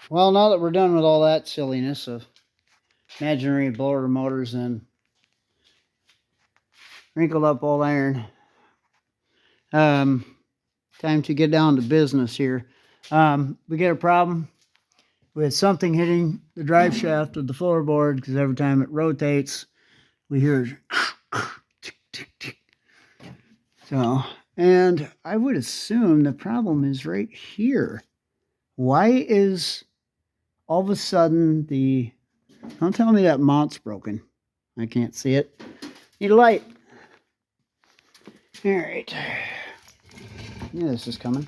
Well, now that we're done with all that silliness of imaginary blower motors and wrinkled up old iron, time to get down to business here. We get a problem with something hitting the drive shaft of the floorboard because every time it rotates, we hear tick, tick, tick. So, and I would assume the problem is right here. Why is all of a sudden don't tell me that mount's broken. I can't see it. Need a light. All right. Yeah, this is coming.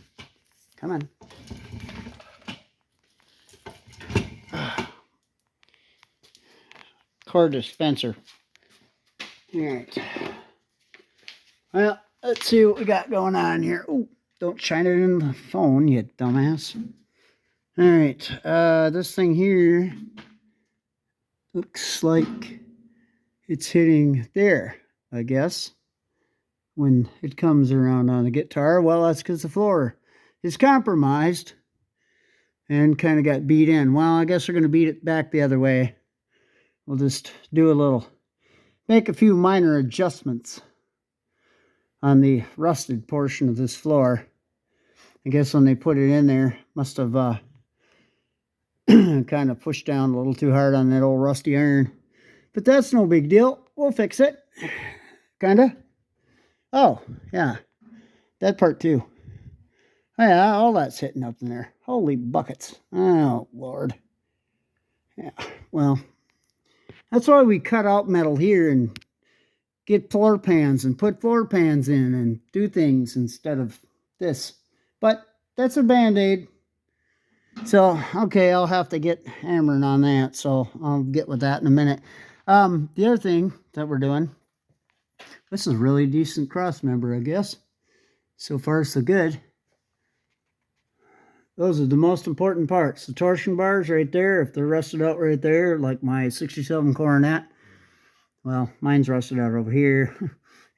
Come on. Cord dispenser. All right. Well, let's see what we got going on here. Oh, don't shine it in the phone, you dumbass. All right. This thing here looks like it's hitting there, I guess, when it comes around on the guitar. Well, that's because the floor is compromised and kind of got beat in. Well, I guess we're going to beat it back the other way. We'll just make a few minor adjustments on the rusted portion of this floor. I guess when they put it in there, must have kind of pushed down a little too hard on that old rusty iron. But that's no big deal. We'll fix it. Kinda. Oh, yeah. That part too. Oh, yeah, all that's hitting up in there. Holy buckets. Oh, Lord. Yeah, well, that's why we cut out metal here and get floor pans and put floor pans in and do things instead of this. But that's a Band-Aid. So, okay, I'll have to get hammering on that. So I'll get with that in a minute. The other thing that we're doing, this is a really decent cross member, I guess. So far, so good. Those are the most important parts. The torsion bars right there, if they're rusted out right there, like my 67 Coronet. Well, mine's rusted out over here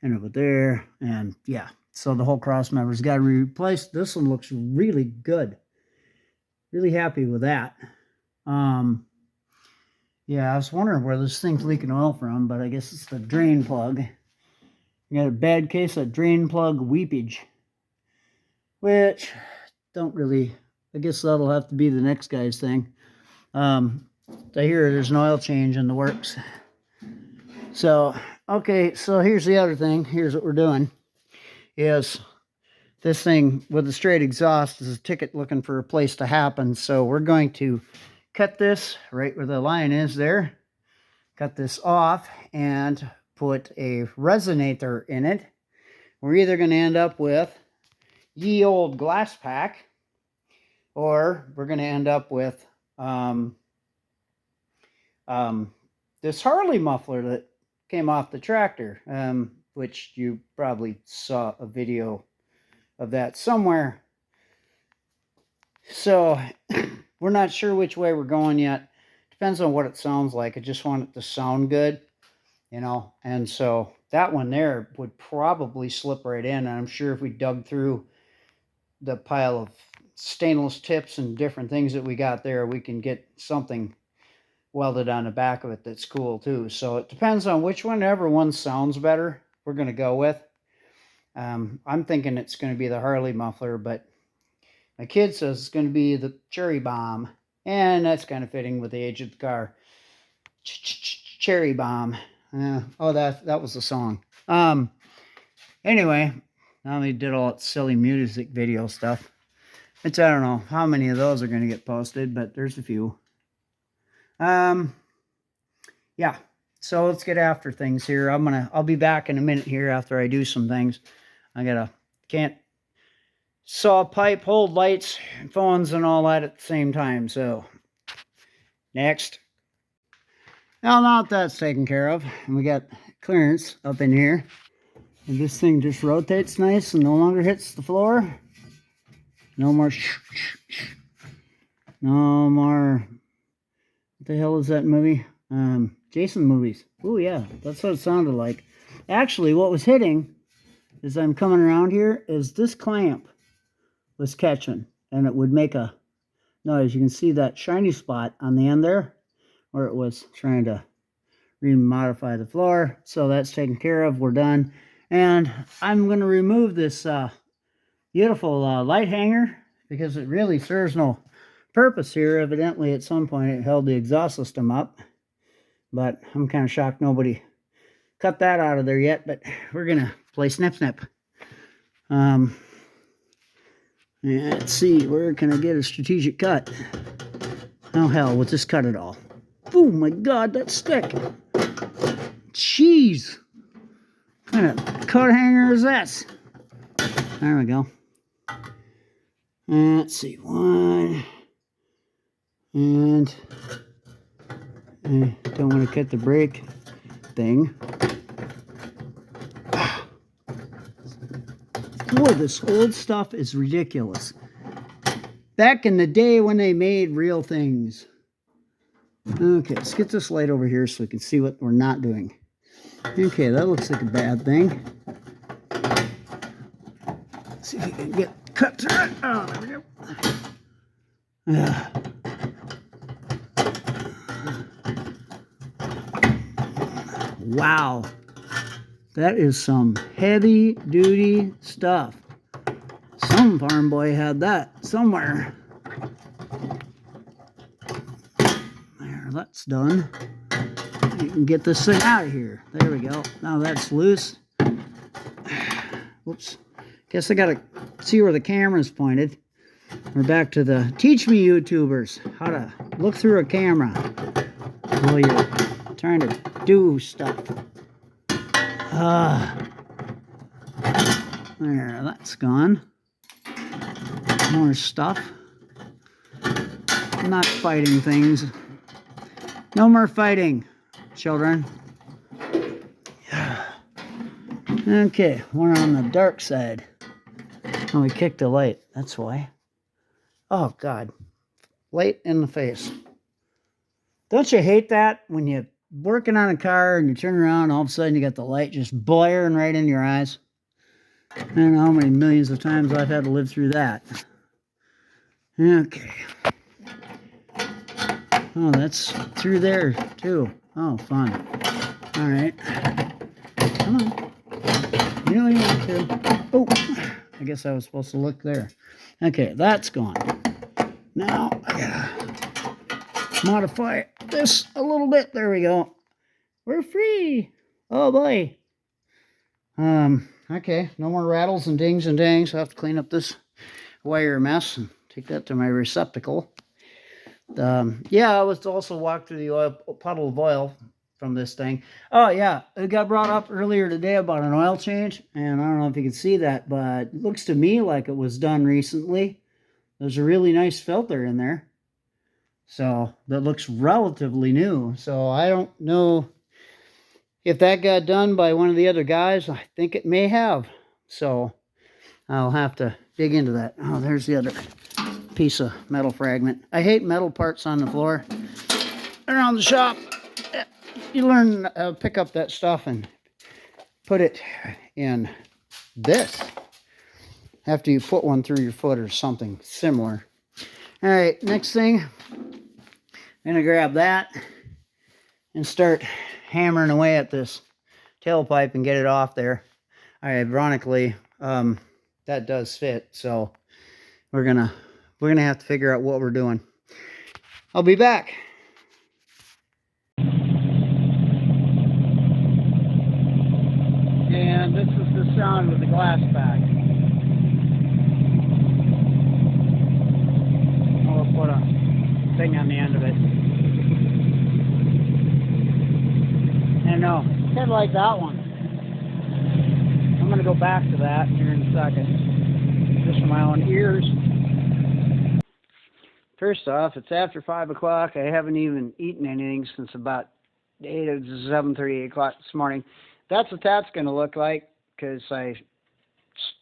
and over there. And yeah, so the whole cross member's got to be replaced. This one looks really good. Really happy with that. Yeah, I was wondering where this thing's leaking oil from, but I guess it's the drain plug. You got a bad case of drain plug weepage, which don't really, I guess that'll have to be the next guy's thing. I hear there's an oil change in the works. So, okay, so here's the other thing. Here's what we're doing. Is this thing with a straight exhaust is a ticket looking for a place to happen. So we're going to cut this right where the line is there. Cut this off and put a resonator in it. We're either going to end up with ye old glass pack, or we're going to end up with this Harley muffler that came off the tractor, which you probably saw a video of that somewhere. So we're not sure which way we're going yet. Depends on what it sounds like. I just want it to sound good, you know. And so that one there would probably slip right in. And I'm sure if we dug through the pile of stainless tips and different things that we got there, we can get something welded on the back of it that's cool too. So it depends on whichever one sounds better, we're going to go with. I'm thinking it's going to be the Harley muffler, but my kid says it's going to be the Cherry Bomb, and that's kind of fitting with the age of the car. Cherry Bomb. Oh, that was the song. Anyway, now they did all that silly music video stuff. I don't know how many of those are going to get posted, but there's a few. Yeah. So let's get after things here. I'll be back in a minute here after I do some things. Can't saw pipe, hold lights, phones, and all that at the same time. So, next. Now that that's taken care of, and we got clearance up in here, and this thing just rotates nice and no longer hits the floor. No more no more. What the hell is that movie? Jason movies. Oh yeah, that's what it sounded like. Actually, what was hitting as I'm coming around here is this clamp was catching, and it would make a noise. You can see that shiny spot on the end there where it was trying to remodify the floor. So that's taken care of. We're done. And I'm going to remove this beautiful light hanger because it really serves no purpose here. Evidently, at some point, it held the exhaust system up. But I'm kind of shocked nobody cut that out of there yet. But we're going to play snip snip. Let's see, where can I get a strategic cut? Oh hell, we'll just cut it all. Oh my god, that stick. Jeez. What kind of coat hanger is this? There we go. Let's see, one. And I don't want to cut the brake thing. Boy, this old stuff is ridiculous. Back in the day when they made real things. Okay, let's get this light over here so we can see what we're not doing. Okay, that looks like a bad thing. Let's see if we can get cut through it. Oh, there we go. Wow. That is some heavy duty stuff. Some farm boy had that somewhere. There, that's done. You can get this thing out of here. There we go. Now that's loose. Whoops. Guess I gotta see where the camera's pointed. We're back to the teach me YouTubers how to look through a camera while you're trying to do stuff. There, that's gone. More stuff. I'm not fighting things. No more fighting, children. Okay, we're on the dark side. Oh, we kicked the light. That's why. Oh, God. Light in the face. Don't you hate that when you're working on a car and you turn around and all of a sudden you got the light just blaring right in your eyes? I don't know how many millions of times I've had to live through that. Okay. Oh, that's through there, too. Oh, fun. All right. Come on. You know you want to. Oh, I guess I was supposed to look there. Okay, that's gone. Now, I gotta modify this a little bit. There we go. We're free. Oh, boy. Okay, no more rattles and dings and dangs. I have to clean up this wire mess and take that to my receptacle. Yeah, I was also walked through the puddle of oil from this thing. Oh, yeah, it got brought up earlier today about an oil change, and I don't know if you can see that, but it looks to me like it was done recently. There's a really nice filter in there, so that looks relatively new. So I don't know if that got done by one of the other guys. I think it may have, so I'll have to dig into that. Oh, there's the other piece of metal fragment. I hate metal parts on the floor around the shop. You learn pick up that stuff and put it in this after you put one through your foot or something similar. All right, next thing, I'm gonna grab that and start hammering away at this tailpipe and get it off there. Ironically, that does fit, so we're gonna have to figure out what we're doing. I'll be back. And this is the sound with the glass back. I'll put a thing on the end of it. And no, kind of like that one. I'm going to go back to that here in a second, just for my own ears. First off, it's after 5 o'clock. I haven't even eaten anything since about 7:30, 8 o'clock this morning. That's what that's going to look like, because I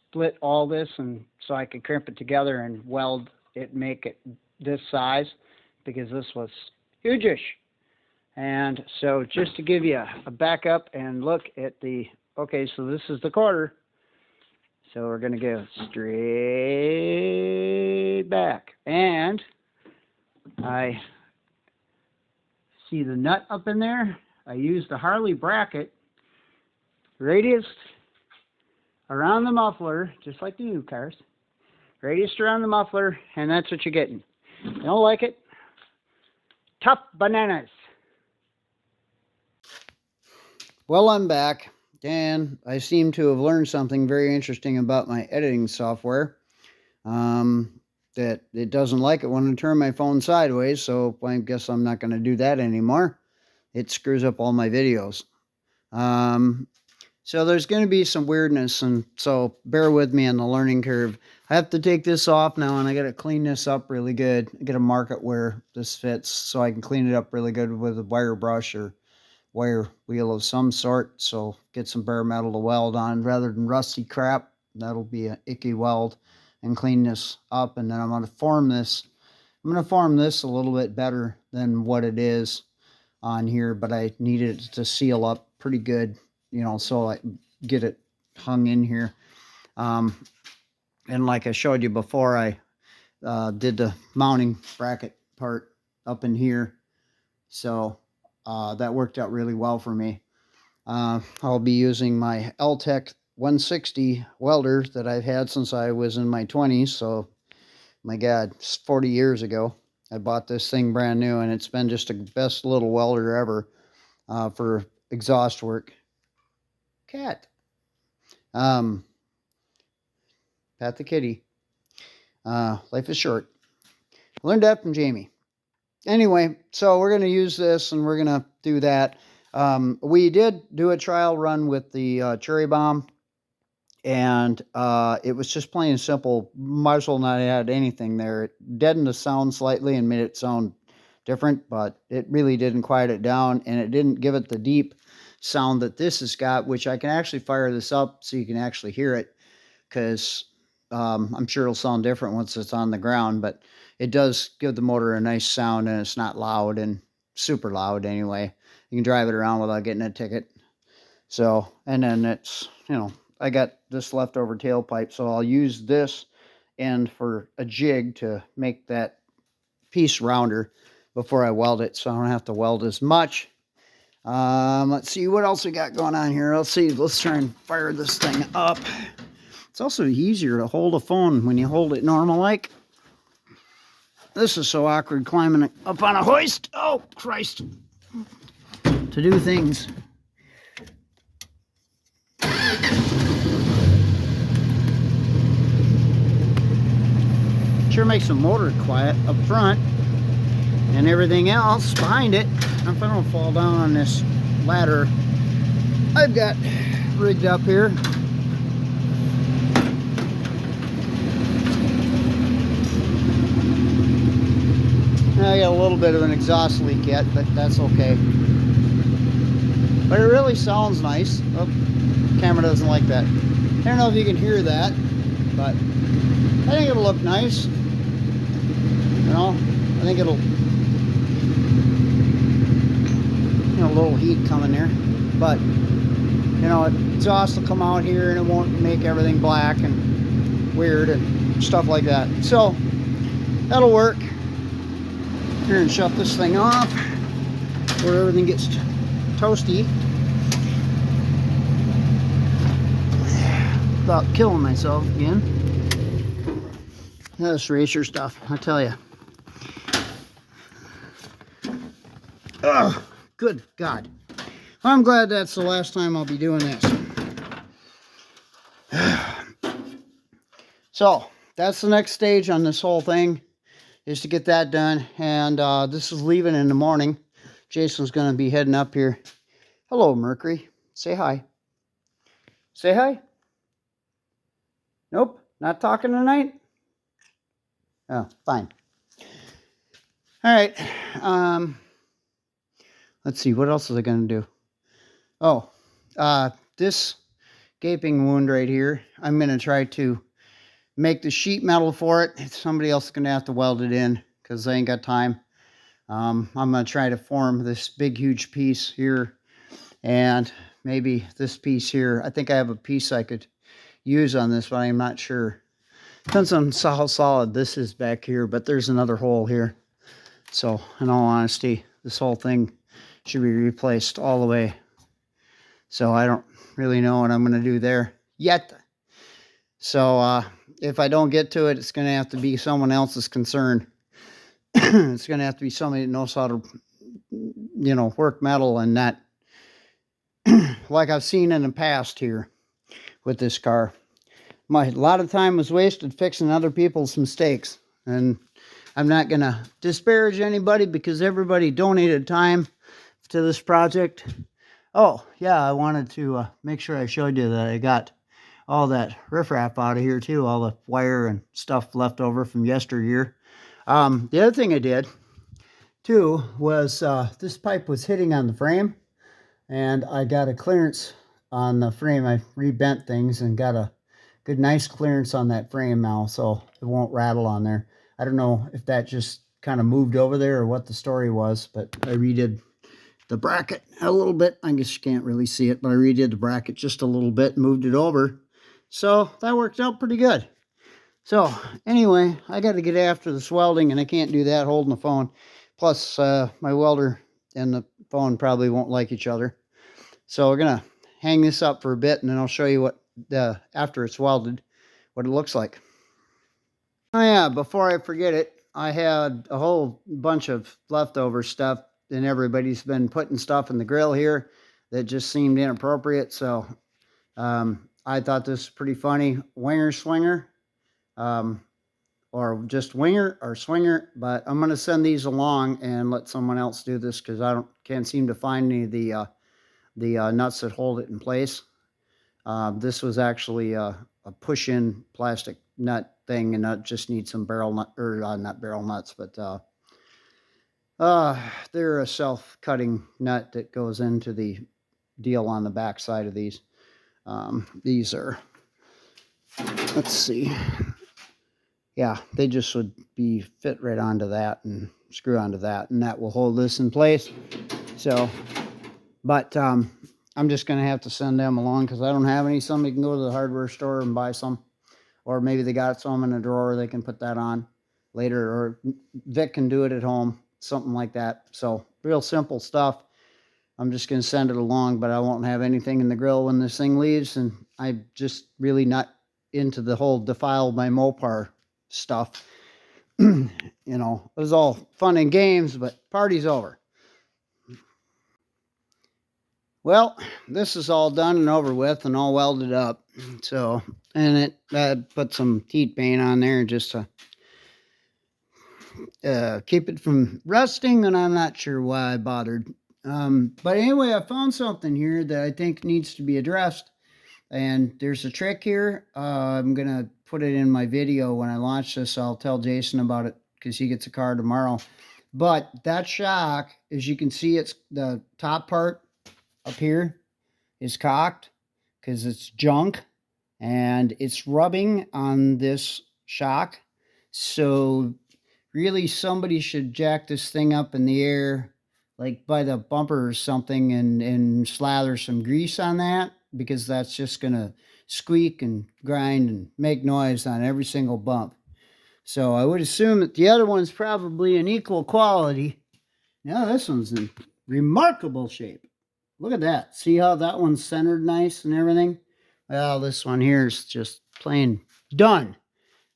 split all this and so I could crimp it together and weld it, make it this size, because this was huge-ish. And so just to give you a backup and look at the, okay, so this is the quarter. So we're going to go straight back. And I see the nut up in there. I used the Harley bracket, radius around the muffler, just like the new cars. Radius around the muffler, and that's what you're getting. You don't like it? Tough bananas. Well, I'm back, and I seem to have learned something very interesting about my editing software. That it doesn't like it when I turn my phone sideways, so I guess I'm not going to do that anymore. It screws up all my videos. So there's going to be some weirdness, and so bear with me on the learning curve. I have to take this off now, and I got to clean this up really good. I got to mark it where this fits so I can clean it up really good with a wire brush or wire wheel of some sort. So get some bare metal to weld on rather than rusty crap. That'll be an icky weld, and clean this up, and then I'm going to form this. I'm going to form this a little bit better than what it is on here, but I need it to seal up pretty good, you know, so I get it hung in here. And like I showed you before, I did the mounting bracket part up in here, so that worked out really well for me. I'll be using my L-Tech 160 welder that I've had since I was in my 20s, so my God, 40 years ago. I bought this thing brand new, and it's been just the best little welder ever for exhaust work. Cat. Pat the kitty. Life is short. I learned that from Jamie. Anyway, so we're going to use this, and we're going to do that. We did do a trial run with the Cherry Bomb, and it was just plain and simple. Might as well not add anything there. It deadened the sound slightly and made it sound different, but it really didn't quiet it down, and it didn't give it the deep sound that this has got, which I can actually fire this up so you can actually hear it, because I'm sure it'll sound different once it's on the ground, but it does give the motor a nice sound, and it's not loud, and super loud anyway. You can drive it around without getting a ticket. So, and then it's, you know, I got this leftover tailpipe, so I'll use this end for a jig to make that piece rounder before I weld it, so I don't have to weld as much. Let's see what else we got going on here. Let's try and fire this thing up. It's also easier to hold a phone when you hold it normal like. This is so awkward climbing up on a hoist. Oh, Christ. To do things. Sure makes the motor quiet up front, and everything else behind it. If I don't fall down on this ladder I've got rigged up here. I got a little bit of an exhaust leak yet, but that's okay. But it really sounds nice. Oh, camera doesn't like that. I don't know if you can hear that, but I think it'll look nice. You know, I think it'll, you know, a little heat coming there, but you know, exhaust will come out here and it won't make everything black and weird and stuff like that. So that'll work. Here, and shut this thing off where everything gets toasty. About killing myself again. This racer stuff, I tell you. Ugh, good God. I'm glad that's the last time I'll be doing this. So, that's the next stage on this whole thing, is to get that done. And this is leaving in the morning. Jason's going to be heading up here. Hello, Mercury. Say hi. Say hi. Nope, not talking tonight? Oh, fine. All right. Let's see, what else is I going to do? Oh, this gaping wound right here, I'm going to try to make the sheet metal for it. Somebody else is going to have to weld it in because I ain't got time. I'm going to try to form this big, huge piece here, and maybe this piece here. I think I have a piece I could use on this, but I'm not sure. Depends on how solid this is back here, but there's another hole here. So in all honesty, this whole thing should be replaced all the way. So I don't really know what I'm going to do there yet. So if I don't get to it, it's going to have to be someone else's concern. It's going to have to be somebody that knows how to, work metal and not like I've seen in the past here with this car. A lot of time was wasted fixing other people's mistakes. And I'm not going to disparage anybody because everybody donated time to this project. Oh, yeah, I wanted to make sure I showed you that I got all that riffraff out of here too, all the wire and stuff left over from yesteryear. The other thing I did too was this pipe was hitting on the frame, and I got a clearance on the frame. I rebent things and got a good nice clearance on that frame now, so it won't rattle on there. I don't know if that just kind of moved over there or what the story was, but I redid the bracket a little bit. I guess you can't really see it, but I redid the bracket just a little bit and moved it over. So that worked out pretty good. So anyway, I got to get after this welding, and I can't do that holding the phone. Plus, my welder and the phone probably won't like each other. So we're going to hang this up for a bit, and then I'll show you what after it's welded, what it looks like. Oh yeah, before I forget it, I had a whole bunch of leftover stuff, and everybody's been putting stuff in the grill here that just seemed inappropriate. So I thought this was pretty funny. Winger swinger, or just winger or swinger, but I'm going to send these along and let someone else do this because can't seem to find any of the nuts that hold it in place. This was actually a push-in plastic nut thing, and that just needs some barrel nut, or not barrel nuts, but they're a self-cutting nut that goes into the deal on the back side of these. These are, let's see, yeah, they just would be fit right onto that and screw onto that, and that will hold this in place. So, but I'm just going to have to send them along because I don't have any. Somebody can go to the hardware store and buy some. Or maybe they got some in a drawer. They can put that on later. Or Vic can do it at home. Something like that. So real simple stuff. I'm just going to send it along. But I won't have anything in the grill when this thing leaves. And I'm just really not into the whole defile my Mopar stuff. It was all fun and games. But party's over. Well, this is all done and over with and all welded up. So, and I put some heat paint on there just to keep it from rusting, and I'm not sure why I bothered. But anyway, I found something here that I think needs to be addressed. And there's a trick here. I'm going to put it in my video when I launch this. I'll tell Jason about it because he gets a car tomorrow. But that shock, as you can see, it's the top part up here is cocked because it's junk and it's rubbing on this shock. So really somebody should jack this thing up in the air, like by the bumper or something, and slather some grease on that, because that's just going to squeak and grind and make noise on every single bump. So I would assume that the other one's probably in equal quality. Now this one's in remarkable shape. Look at that. See how that one's centered nice and everything? Well, this one here is just plain done.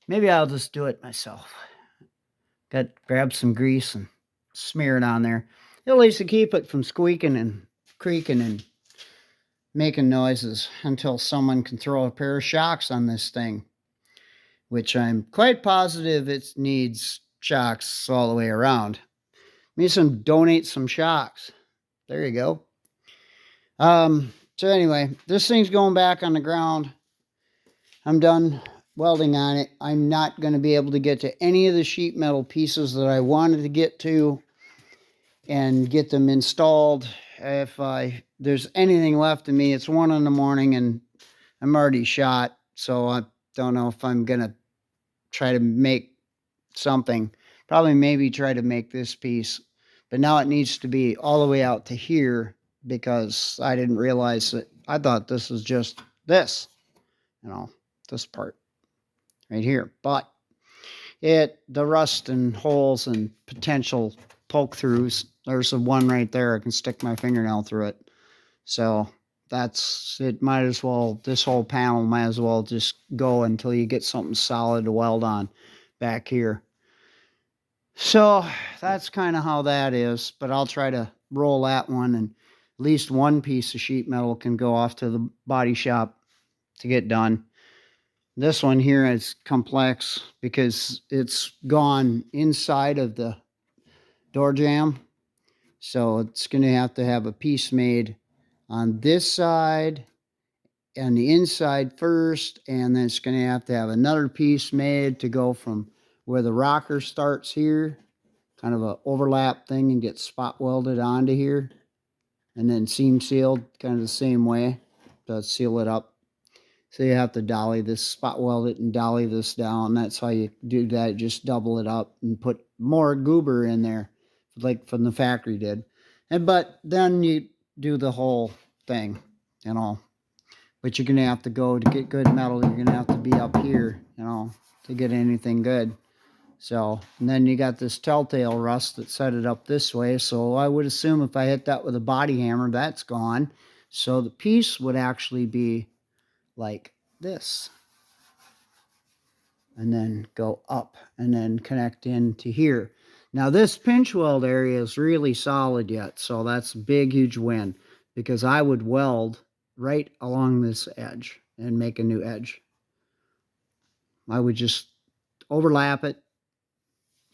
Maybe I'll just do it myself. Grab some grease and smear it on there. At least to keep it from squeaking and creaking and making noises until someone can throw a pair of shocks on this thing, which I'm quite positive it needs shocks all the way around. Maybe donate some shocks. There you go. So anyway, this thing's going back on the ground. I'm done welding on it. I'm not going to be able to get to any of the sheet metal pieces that I wanted to get to and get them installed. If there's anything left of me, it's 1 in the morning and I'm already shot. So I don't know if I'm going to try to make something. Probably maybe try to make this piece. But now it needs to be all the way out to here, because I didn't realize that. I thought this was just this, this part right here. But the rust and holes and potential poke throughs. There's the one right there. I can stick my fingernail through it. So that's it. Might as well, this whole panel might as well just go until you get something solid to weld on back here. So that's kind of how that is, but I'll try to roll that one, and at least one piece of sheet metal can go off to the body shop to get done. This one here is complex because it's gone inside of the door jamb. So it's going to have a piece made on this side and the inside first, and then it's going to have another piece made to go from where the rocker starts here, kind of a overlap thing, and get spot welded onto here, and then seam sealed kind of the same way to seal it up. So you have to dolly this, spot weld it and dolly this down. That's how you do that. Just double it up and put more goober in there, like from the factory did. But then you do the whole thing, you know. But you're going to have to go to get good metal. You're going to have to be up here, you know, to get anything good. So, and then you got this telltale rust that set it up this way. So I would assume if I hit that with a body hammer, that's gone. So the piece would actually be like this, and then go up and then connect into here. Now this pinch weld area is really solid yet, so that's a big huge win, because I would weld right along this edge and make a new edge. I would just overlap it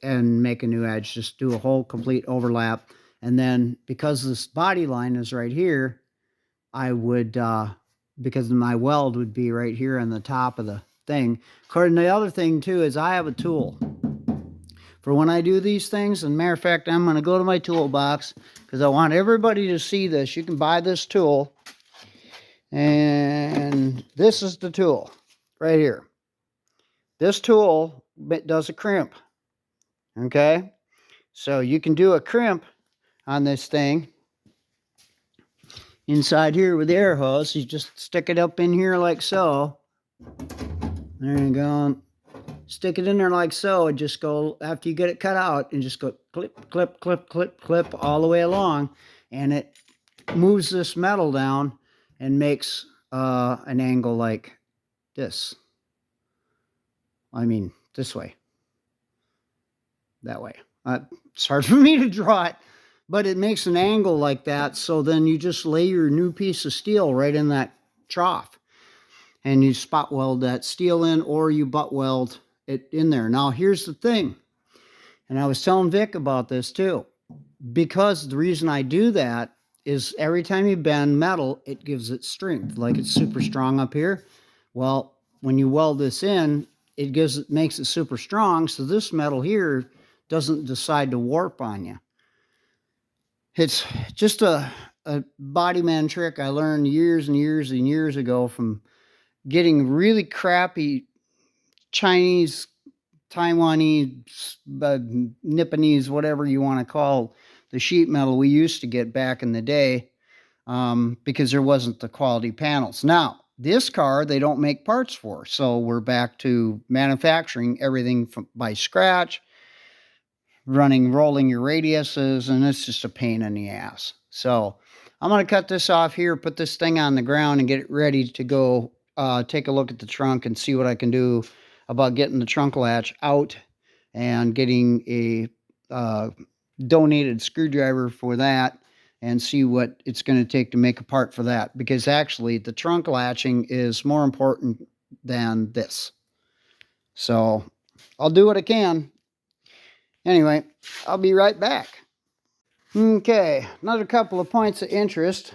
and make a new edge, just do a whole complete overlap. And then because this body line is right here, I would because my weld would be right here on the top of the thing. And the other thing too is I have a tool for when I do these things. And matter of fact, I'm going to go to my toolbox because I want everybody to see this. You can buy this tool, and this is the tool right here. This tool does a crimp. Okay, so you can do a crimp on this thing. Inside here with the air hose, you just stick it up in here like so. There you go. Stick it in there like so, and just go, after you get it cut out, and just go clip, clip, clip, clip, clip all the way along, and it moves this metal down and makes an angle like this. I mean, this way. That way. It's hard for me to draw it, but it makes an angle like that. So then you just lay your new piece of steel right in that trough, and you spot weld that steel in, or you butt weld it in there. Now here's the thing, and I was telling Vic about this too, because the reason I do that is every time you bend metal, it gives it strength. Like it's super strong up here. Well, when you weld this in, it makes it super strong, so this metal here doesn't decide to warp on you. It's just a bodyman trick I learned years and years and years ago from getting really crappy Chinese, Taiwanese, Nipponese, whatever you want to call the sheet metal we used to get back in the day, because there wasn't the quality panels. Now, this car, they don't make parts for, so we're back to manufacturing everything by scratch, rolling your radiuses, and it's just a pain in the ass. So I'm going to cut this off here, put this thing on the ground, and get it ready to go take a look at the trunk and see what I can do about getting the trunk latch out and getting a donated screwdriver for that, and see what it's going to take to make a part for that, because actually the trunk latching is more important than this. So I'll do what I can. Anyway, I'll be right back. Okay, another couple of points of interest.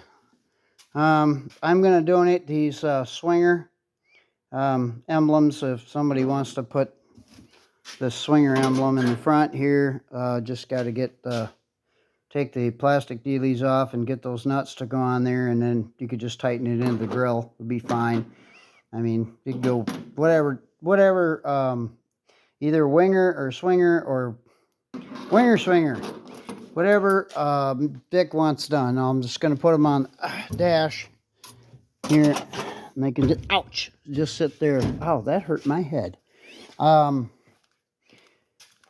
I'm going to donate these swinger emblems. If somebody wants to put the swinger emblem in the front here, just got to take the plastic dealies off and get those nuts to go on there, and then you could just tighten it into the grill. It'll be fine. I mean, you can go whatever, either winger or swinger, or swinger, whatever Vic wants done. Now I'm just going to put them on dash here, and they can just, ouch, just sit there. Oh, that hurt my head.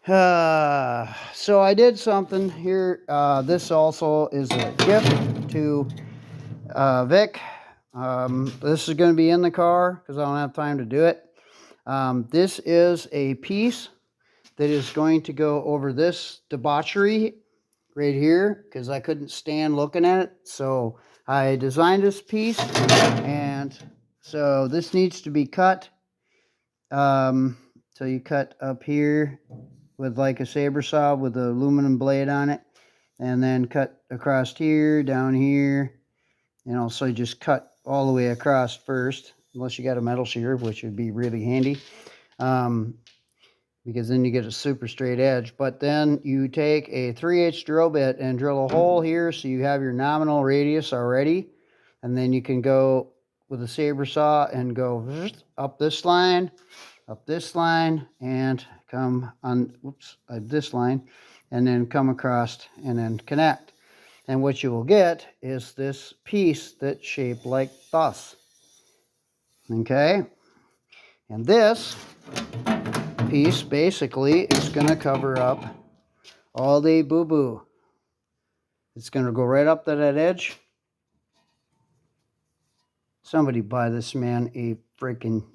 So I did something here. This also is a gift to Vic. This is going to be in the car because I don't have time to do it. This is a piece that is going to go over this debauchery right here because I couldn't stand looking at it. So I designed this piece, and so this needs to be cut. So you cut up here with like a saber saw with an aluminum blade on it, and then cut across here, down here, so you just cut all the way across first, unless you got a metal shear, which would be really handy, because then you get a super straight edge. But then you take a 3/8 drill bit and drill a hole here so you have your nominal radius already, and then you can go with a saber saw and go up this line, and come on this line, and then come across and then connect. And what you will get is this piece that's shaped like thus. Okay? And this piece basically is going to cover up all the boo-boo. It's going to go right up to that edge. Somebody buy this man a freaking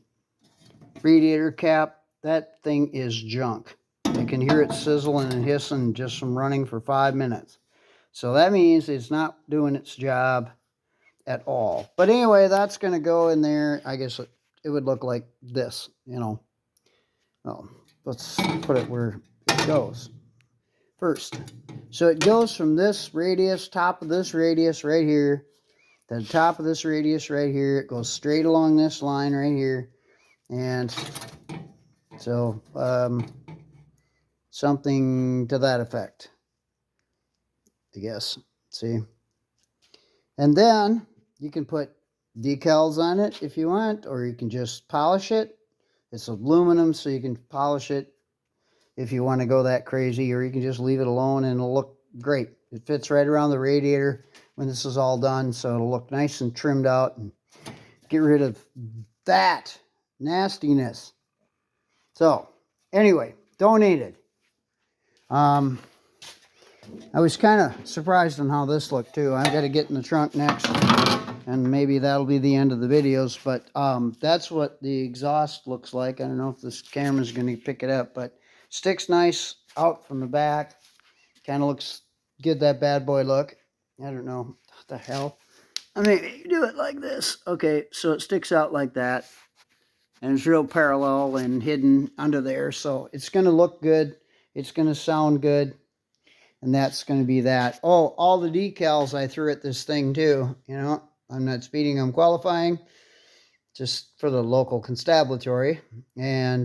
radiator cap. That thing is junk. I can hear it sizzling and hissing just from running for 5 minutes. So that means it's not doing its job at all. But anyway, that's going to go in there. I guess it would look like this, Well, let's put it where it goes first. So it goes from this radius, top of this radius right here, to the top of this radius right here. It goes straight along this line right here. And so something to that effect, I guess. See? And then you can put decals on it if you want, or you can just polish it. It's aluminum, so you can polish it if you want to go that crazy, or you can just leave it alone and it'll look great. It fits right around the radiator when this is all done, so it'll look nice and trimmed out and get rid of that nastiness. So anyway, donated. I was kind of surprised on how this looked too. I've got to get in the trunk next, and maybe that'll be the end of the videos. But that's what the exhaust looks like. I don't know if this camera's going to pick it up, but sticks nice out from the back. Kind of looks good, that bad boy look. I don't know what the hell. I mean, you do it like this. Okay, so it sticks out like that, and it's real parallel and hidden under there. So it's going to look good. It's going to sound good. And that's going to be that. Oh, all the decals I threw at this thing too. I'm not speeding, I'm qualifying. Just for the local constabulary. And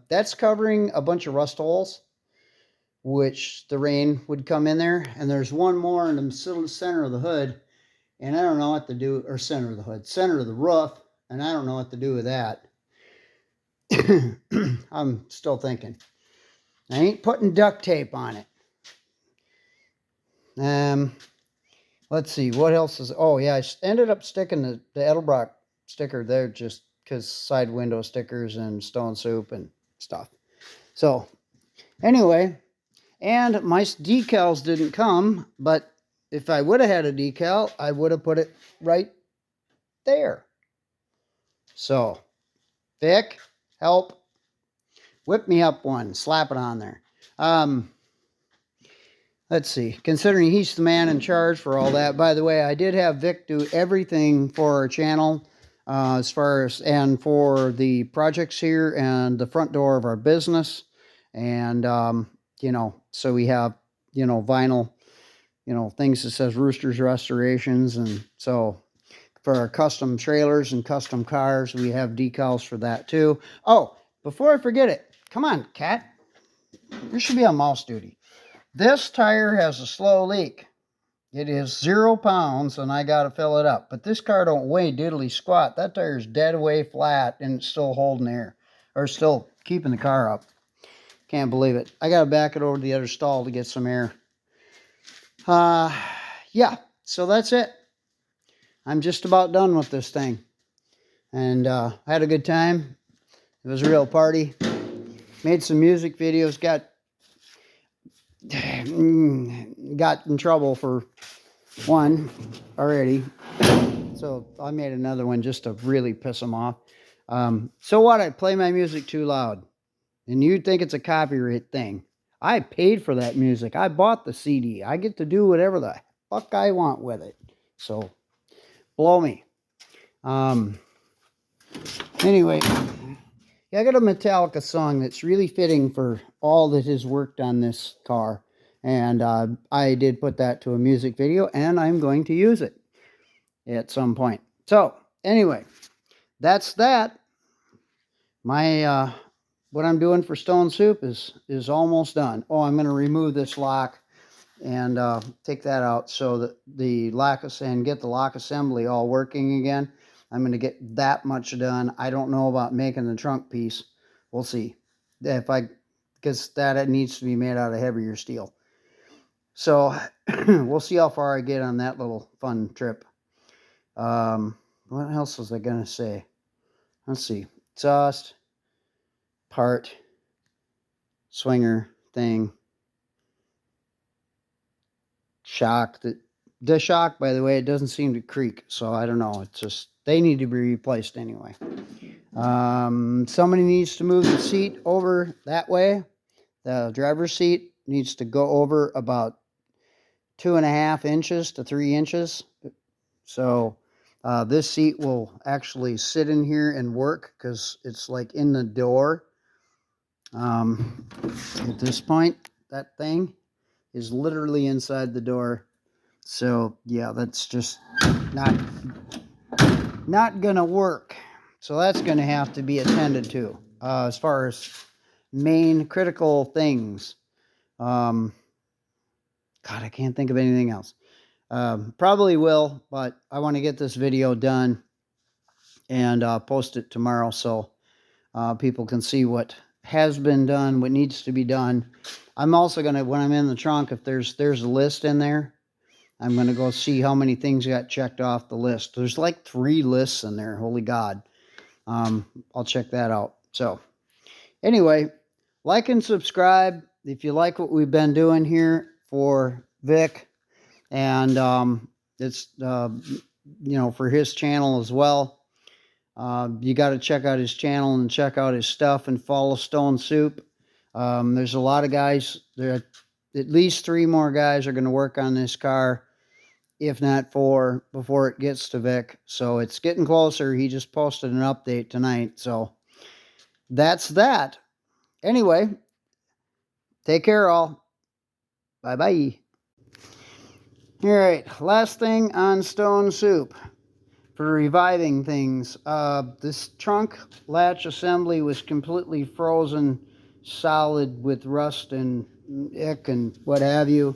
that's covering a bunch of rust holes, which the rain would come in there. And there's one more in the center of the hood. And I don't know what to do, or center of the hood, center of the roof. And I don't know what to do with that. I'm still thinking. I ain't putting duct tape on it. Let's see, what else is, oh yeah, I ended up sticking the Edelbrock sticker there just because side window stickers and stone soup and stuff. So anyway, and my decals didn't come, but if I would have had a decal, I would have put it right there. So Vic, help, whip me up one, slap it on there. Let's see, considering he's the man in charge for all that. By the way, I did have Vic do everything for our channel as far as, and for the projects here and the front door of our business. And, so we have, vinyl, things that says Roosters Restorations. And so for our custom trailers and custom cars, we have decals for that too. Oh, before I forget it, come on, cat. You should be on mouse duty. This tire has a slow leak. It is 0 pounds, and I got to fill it up. But this car don't weigh diddly squat. That tire's dead away flat, and it's still holding air, or still keeping the car up. Can't believe it. I got to back it over to the other stall to get some air. Yeah, so that's it. I'm just about done with this thing. And I had a good time. It was a real party. Made some music videos, got got in trouble for one already. So I made another one just to really piss them off. So what? I play my music too loud. And you'd think it's a copyright thing. I paid for that music. I bought the CD. I get to do whatever the fuck I want with it. So, blow me. Anyway, yeah, I got a Metallica song that's really fitting for all that has worked on this car. And I did put that to a music video, and I'm going to use it at some point. So, anyway, that's that. My what I'm doing for Stone Soup is almost done. Oh, I'm going to remove this lock and take that out so that the lock and get the lock assembly all working again. I'm going to get that much done. I don't know about making the trunk piece. We'll see. Because that needs to be made out of heavier steel. So we'll see how far I get on that little fun trip. What else was I going to say? Let's see. Exhaust, part, swinger thing, shock. The shock, by the way, it doesn't seem to creak, so I don't know. It's just they need to be replaced anyway. Somebody needs to move the seat over that way. The driver's seat needs to go over about 2.5 inches to 3 inches. So this seat will actually sit in here and work because it's like in the door. At this point, that thing is literally inside the door. So yeah, that's just not gonna work. So that's gonna have to be attended to as far as main critical things. God, I can't think of anything else. Probably will, but I want to get this video done and post it tomorrow so people can see what has been done, what needs to be done. I'm also gonna, when I'm in the trunk, if there's a list in there, I'm gonna go see how many things got checked off the list. There's like 3 lists in there. Holy God. I'll check that out. So anyway, like and subscribe if you like what we've been doing here for Vic, and it's for his channel as well. You got to check out his channel and check out his stuff and follow Stone Soup. There's a lot of guys. There, at least 3 more guys are going to work on this car, if not 4, before it gets to Vic. So it's getting closer. He just posted an update tonight. So that's that. Anyway, take care all. Bye-bye. All right, last thing on Stone Soup for reviving things. This trunk latch assembly was completely frozen solid with rust and ick and what have you.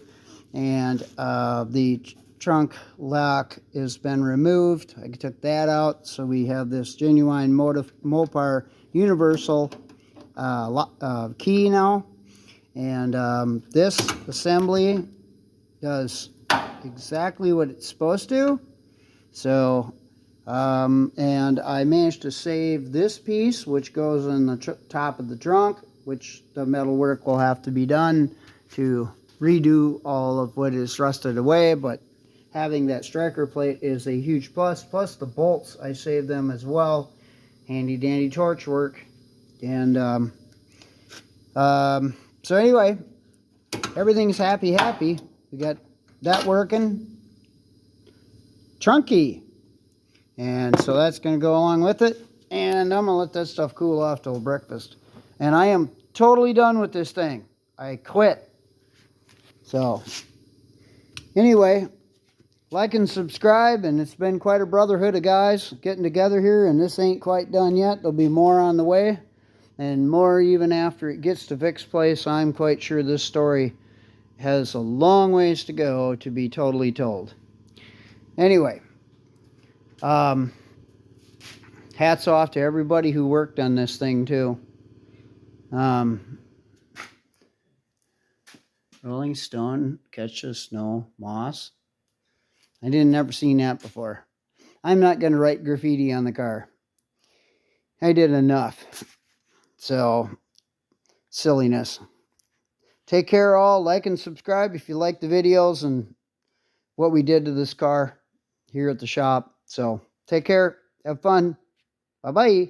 And the trunk lock has been removed. I took that out, so we have this genuine Mopar universal key now. And this assembly does exactly what it's supposed to. So, and I managed to save this piece, which goes in the top of the trunk, which the metal work will have to be done to redo all of what is rusted away, but having that striker plate is a huge plus. Plus the bolts, I saved them as well. Handy dandy torch work. And so anyway, everything's happy. We got that working. Trunky. And so that's going to go along with it. And I'm going to let that stuff cool off till breakfast. And I am totally done with this thing. I quit. So, anyway, like and subscribe. And it's been quite a brotherhood of guys getting together here. And this ain't quite done yet. There'll be more on the way. And more even after it gets to Vic's place. I'm quite sure this story has a long ways to go to be totally told. Anyway. Hats off to everybody who worked on this thing too. Rolling Stone catches snow moss. I didn't never seen that before. I'm not going to write graffiti on the car. I did enough. So, silliness. Take care all. Like and subscribe if you like the videos and what we did to this car here at the shop. So take care. Have fun. Bye-bye.